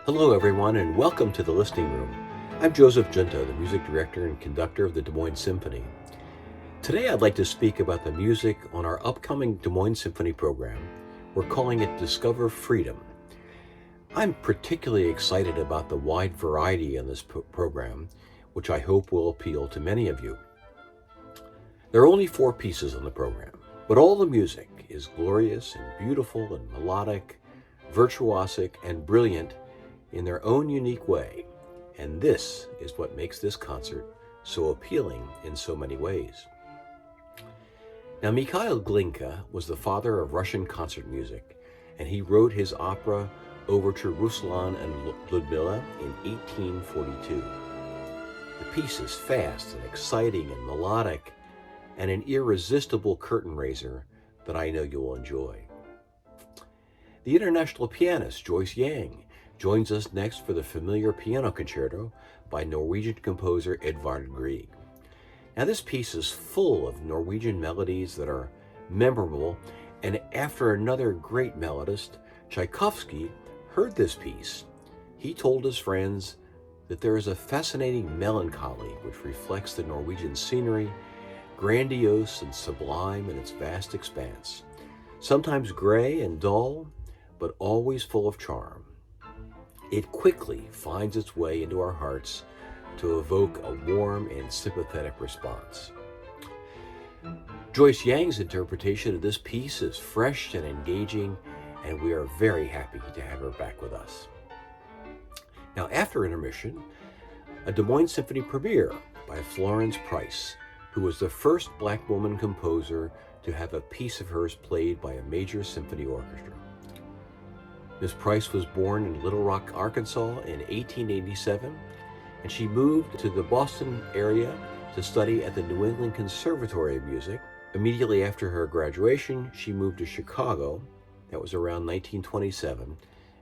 Hello everyone and welcome to the Listening Room. I'm Joseph Giunta, the music director and conductor of the Des Moines Symphony. Today I'd like to speak about the music on our upcoming Des Moines Symphony program. We're calling it Discover Freedom. I'm particularly excited about the wide variety in this program, which I hope will appeal to many of you. There are only 4 pieces on the program, but all the music is glorious and beautiful and melodic, virtuosic and brilliant in their own unique way, and this is what makes this concert so appealing in so many ways. Now, Mikhail Glinka was the father of Russian concert music, and he wrote his opera Overture Ruslan and Lyudmila in 1842. The piece is fast and exciting and melodic, and an irresistible curtain raiser that I know you will enjoy. The international pianist Joyce Yang joins us next for the familiar piano concerto by Norwegian composer Edvard Grieg. Now, this piece is full of Norwegian melodies that are memorable, and after another great melodist, Tchaikovsky, heard this piece, he told his friends that there is a fascinating melancholy which reflects the Norwegian scenery, grandiose and sublime in its vast expanse, sometimes gray and dull, but always full of charm. It quickly finds its way into our hearts to evoke a warm and sympathetic response. Joyce Yang's interpretation of this piece is fresh and engaging, and we are very happy to have her back with us. Now, after intermission, a Des Moines Symphony premiere by Florence Price, who was the first Black woman composer to have a piece of hers played by a major symphony orchestra. Miss Price was born in Little Rock, Arkansas in 1887, and she moved to the Boston area to study at the New England Conservatory of Music. Immediately after her graduation, she moved to Chicago. That was around 1927,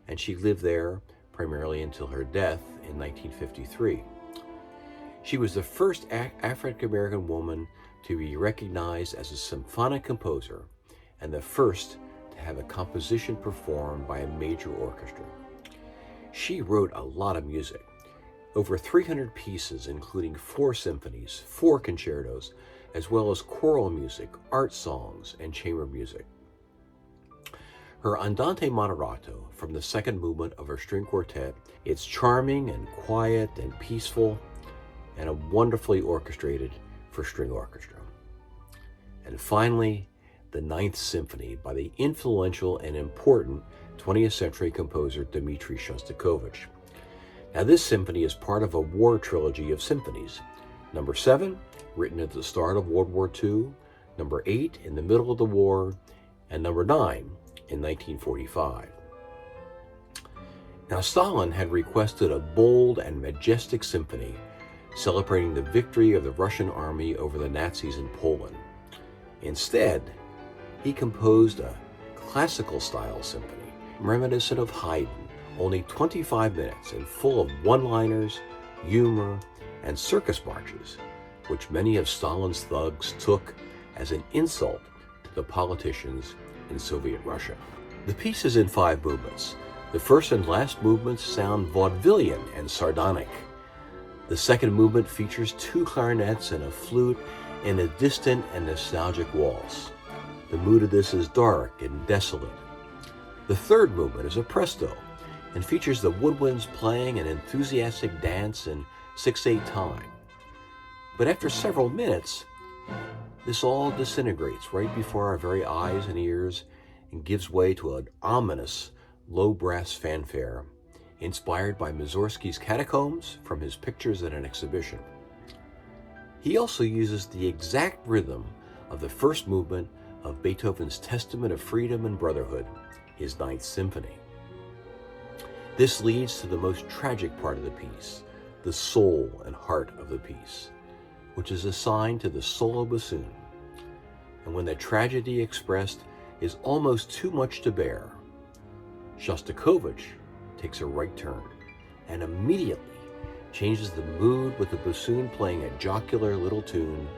and she lived there primarily until her death in 1953. She was the first African-American woman to be recognized as a symphonic composer and the first to have a composition performed by a major orchestra. She wrote a lot of music, over 300 pieces, including 4 symphonies, 4 concertos, as well as choral music, art songs, and chamber music. Her Andante Moderato from the second movement of her string quartet, it's charming and quiet and peaceful and wonderfully orchestrated for string orchestra. And finally, the Ninth Symphony by the influential and important 20th century composer Dmitri Shostakovich. Now, this symphony is part of a war trilogy of symphonies. Number 7, written at the start of World War II, number 8 in the middle of the war, and number 9 in 1945. Now, Stalin had requested a bold and majestic symphony celebrating the victory of the Russian army over the Nazis in Poland. Instead, he composed a classical-style symphony, reminiscent of Haydn, only 25 minutes and full of one-liners, humor, and circus marches, which many of Stalin's thugs took as an insult to the politicians in Soviet Russia. The piece is in 5 movements. The first and last movements sound vaudevillian and sardonic. The second movement features 2 clarinets and a flute in a distant and nostalgic waltz. The mood of this is dark and desolate. The third movement is a presto and features the woodwinds playing an enthusiastic dance in 6/8 time. But after several minutes, this all disintegrates right before our very eyes and ears and gives way to an ominous low brass fanfare inspired by Mussorgsky's Catacombs from his pictures at an exhibition. He also uses the exact rhythm of the first movement of Beethoven's Testament of Freedom and Brotherhood, his Ninth Symphony. This leads to the most tragic part of the piece, the soul and heart of the piece, which is assigned to the solo bassoon. And when the tragedy expressed is almost too much to bear, Shostakovich takes a right turn and immediately changes the mood with the bassoon playing a jocular little tune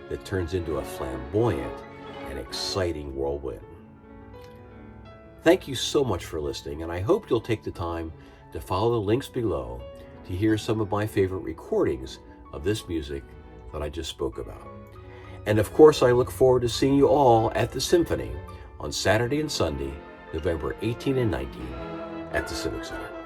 that turns into a flamboyant and exciting whirlwind. Thank you so much for listening, and I hope you'll take the time to follow the links below to hear some of my favorite recordings of this music that I just spoke about. And of course, I look forward to seeing you all at the Symphony on Saturday and Sunday, November 18 and 19 at the Civic Center.